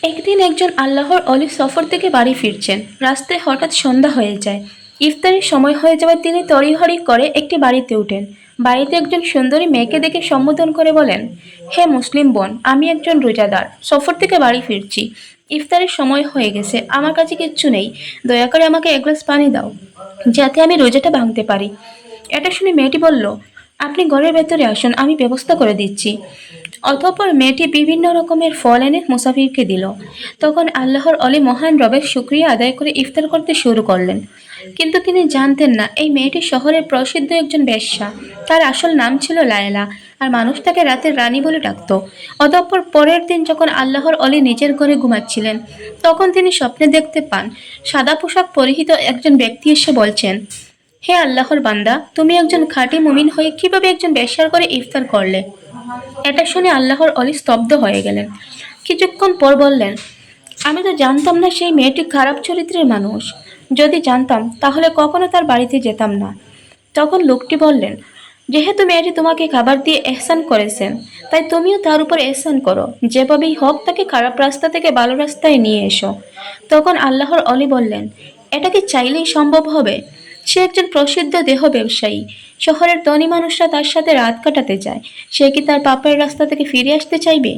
একদিন একজন আল্লাহর অলি সফর থেকে বাড়ি ফিরছেন। রাস্তায় হঠাৎ সন্ধ্যা হয়ে যায়। ইফতারের সময় হয়ে যাওয়ায় তিনি তড়িঘড়ি করে একটি বাড়িতে ওঠেন। বাড়িতে একজন সুন্দরী মেয়েকে দেখে সম্বোধন করে বলেন, হে মুসলিম বোন, আমি একজন রোজাদার, সফর থেকে বাড়ি ফিরছি। ইফতারের সময় হয়ে গেছে, আমার কাছে কিচ্ছু নেই। দয়া করে আমাকে এক গ্লাস পানি দাও, যাতে আমি রোজাটা ভাঙতে পারি। এটা শুনে মেয়েটি বলল, আপনি ঘরের ভেতরে আসুন, আমি ব্যবস্থা করে দিচ্ছি। অতঃপর মেয়েটি বিভিন্ন রকমের ফল এনে মুসাফিরকে দিল। তখন আল্লাহর অলি মহান রবের শুকরিয়া আদায় করে ইফতার করতে শুরু করলেন। কিন্তু তিনি জানতেন না এই মেয়েটি শহরের প্রসিদ্ধ একজন বেশ্যা। তার আসল নাম ছিল লায়লা, আর মানুষ তাকে রাতের রানী বলে ডাকত। অতঃপর পরের দিন যখন আল্লাহর অলি নিজের ঘরে ঘুমাচ্ছিলেন, তখন তিনি স্বপ্নে দেখতে পান সাদা পোশাক পরিহিত একজন ব্যক্তি এসে বলছেন, হে আল্লাহর বান্দা, তুমি একজন খাঁটি মুমিন হয়ে কিভাবে একজন বেশ্যার করে ইফতার করলে? এটা শুনে আল্লাহর অলি স্তব্ধ হয়ে গেলেন। কিছুক্ষণ পর বললেন, আমি তো জানতাম না সেই মেয়েটি খারাপ চরিত্রের মানুষ। যদি জানতাম তাহলে কখনো তার বাড়িতে যেতাম না। তখন লোকটি বললেন, যেহেতু মেয়েটি তোমাকে খাবার দিয়ে এহসান করেছেন, তাই তুমিও তার উপর এহসান করো। যেভাবেই হোক তাকে খারাপ রাস্তা থেকে ভালো রাস্তায় নিয়ে এসো। তখন আল্লাহর অলি বললেন, এটা কি চাইলেই সম্ভব হবে? সে একজন প্রসিদ্ধ দেহ ব্যবসায়ী। শহরের ধনী মানুষরা তার সাথে রাত কাটাতে চায়। সে কি তার পাপের রাস্তা থেকে ফিরে আসতে চাইবে?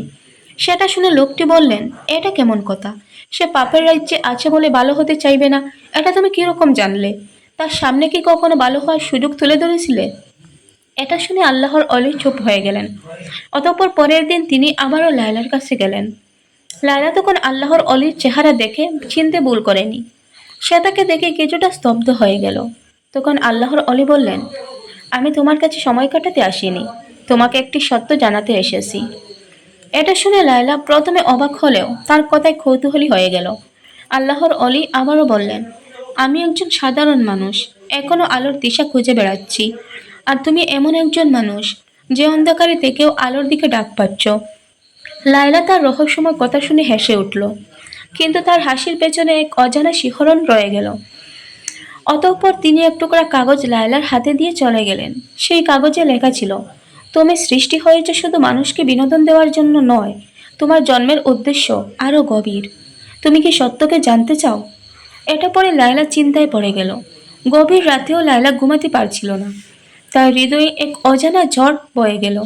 সেটা শুনে লোকটি বললেন, এটা কেমন কথা? সে পাপের রাজ্যে আছে বলে ভালো হতে চাইবে না, এটা তুমি কিরকম জানলে? তার সামনে কি কখনো ভালো হওয়ার সুযোগ তুলে ধরেছিলে? এটা শুনে আল্লাহর অলি চুপ হয়ে গেলেন। অতঃপর পরের দিন তিনি আবারও লায়লার কাছে গেলেন। লায়লা তখন আল্লাহর অলির চেহারা দেখে চিনতে ভুল করেনি। সে তাকে দেখে কিছুটা স্তব্ধ হয়ে গেল। তখন আল্লাহর অলি বললেন, আমি তোমার কাছে সময় কাটাতে আসিনি, তোমাকে একটি সত্য জানাতে এসেছি। এটা শুনে লায়লা প্রথমে অবাক হলেও তার কথায় কৌতূহলী হয়ে গেল। আল্লাহর অলি আবারও বললেন, আমি একজন সাধারণ মানুষ, এখনো আলোর দিশা খুঁজে বেড়াচ্ছি। আর তুমি এমন একজন মানুষ যে অন্ধকারে থেকেও আলোর দিকে ডাক পাচ্ছ। লায়লা তার রহস্যময় কথা শুনে হেসে উঠল, কিন্তু তার হাসির পেছনে এক অজানা শিহরণ রয়ে গেল। অতঃপর তিনি এক টুকরা কাগজ লায়লার হাতে দিয়ে চলে গেলেন। সেই কাগজে লেখা ছিল, তুমি সৃষ্টি হয়েছে শুধু মানুষকে বিনোদন দেওয়ার জন্য নয়, তোমার জন্মের উদ্দেশ্য আরও গভীর। তুমি কি সত্যকে জানতে চাও? এটা পরে লায়লা চিন্তায় পড়ে গেল। গভীর রাতেও লায়লা ঘুমাতে পারছিল না। তার হৃদয়ে এক অজানা ঝড় বয়ে গেল।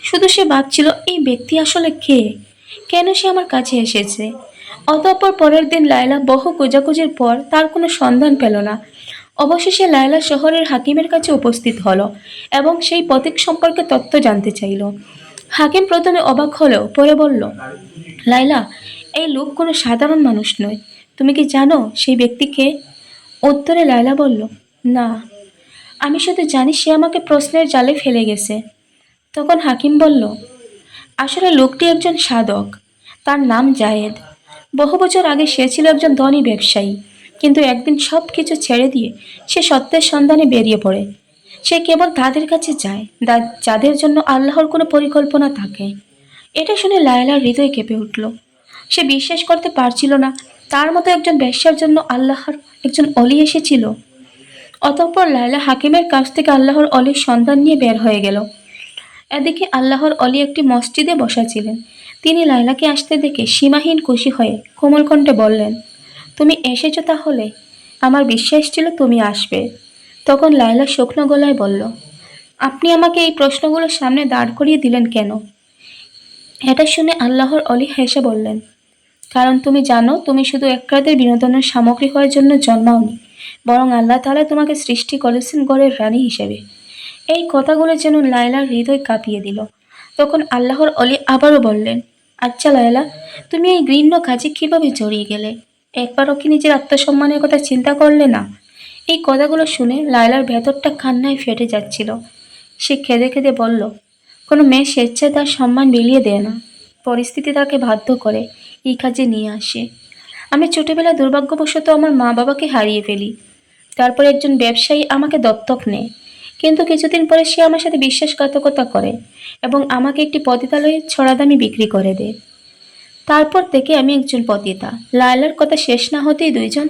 শুধু সে ভাবছিল, এই ব্যক্তি আসলে কে? কেন সে আমার কাছে এসেছে? অতঃপর পরের দিন লায়লা বহু খোঁজাখুঁজির পর তার কোনো সন্ধান পেল না। অবশেষে লায়লা শহরের হাকিমের কাছে উপস্থিত হলো এবং সেই প্রতীক সম্পর্কে তথ্য জানতে চাইল। হাকিম প্রথমে অবাক হলেও পরে বলল, লায়লা, এই লোক কোনো সাধারণ মানুষ নয়। তুমি কি জানো সেই ব্যক্তিকে? উত্তরে লায়লা বলল, না, আমি শুধু জানি সে আমাকে প্রশ্নের জালে ফেলে গেছে। তখন হাকিম বলল, আসলে লোকটি একজন সাধক। তার নাম জায়েদ। বহু বছর আগে সে ছিল একজন ধনী ব্যবসায়ী, কিন্তু একদিন সব কিছু ছেড়ে দিয়ে সে সত্যের সন্ধানে বেরিয়ে পড়ে। সে কেবল তাদের কাছে যায় যাদের জন্য আল্লাহর কোনো পরিকল্পনা থাকে। এটা শুনে লায়লার হৃদয় কেঁপে উঠল। সে বিশ্বাস করতে পারছিল না তার মতো একজন বেশ্যার জন্য আল্লাহর একজন অলি এসেছিল। অতঃপর লায়লা হাকিমের কাছ থেকে আল্লাহর অলির সন্ধান নিয়ে বের হয়ে গেল। এদিকে আল্লাহর অলি একটি মসজিদে বসা ছিলেন। তিনি লায়লাকে আসতে দেখে সীমাহীন খুশি হয়ে কোমল কণ্ঠে বললেন, তুমি এসেছো তাহলে? আমার বিশ্বাস ছিল তুমি আসবে। তখন লায়লা শুকনো গলায় বলল, আপনি আমাকে এই প্রশ্নগুলোর সামনে দাঁড় করিয়ে দিলেন কেন? এটা শুনে আল্লাহর অলি হেসে বললেন, কারণ তুমি জানো তুমি শুধু এক রাতের বিনোদনের সামগ্রী হওয়ার জন্য জন্মাওনি, বরং আল্লাহ তাআলা তোমাকে সৃষ্টি করেছেন ঘরের রানী হিসেবে। এই কথাগুলো যেন লায়লার হৃদয় কাঁপিয়ে দিল। তখন আল্লাহর অলি আবারও বললেন, আচ্ছা লায়লা, তুমি এই ঘৃণ্য কাজে কিভাবে জড়িয়ে গেলে? একবারও কি নিজের আত্মসম্মানের কথা চিন্তা করলে না? এই কথাগুলো শুনে লায়লার ভেতরটা কান্নায় ফেটে যাচ্ছিল। সে কেঁদে কেঁদে বলল, কোনো মেয়ে স্বেচ্ছায় তার সম্মান বিলিয়ে দেয় না, পরিস্থিতি তাকে বাধ্য করে এই কাজে নিয়ে আসে। আমি ছোটবেলায় দুর্ভাগ্যবশত আমার মা বাবাকে হারিয়ে ফেলি। তারপর একজন ব্যবসায়ী আমাকে দত্তক নেয়, কিন্তু কিছুদিন পরে সে আমার সাথে বিশ্বাসঘাতকতা করে এবং আমাকে একটি পতিতালয়ে ছড়া দামে বিক্রি করে দেয়। তারপর থেকে আমি একজন পতিতা। লায়লার কথা শেষ না হতেই দুইজন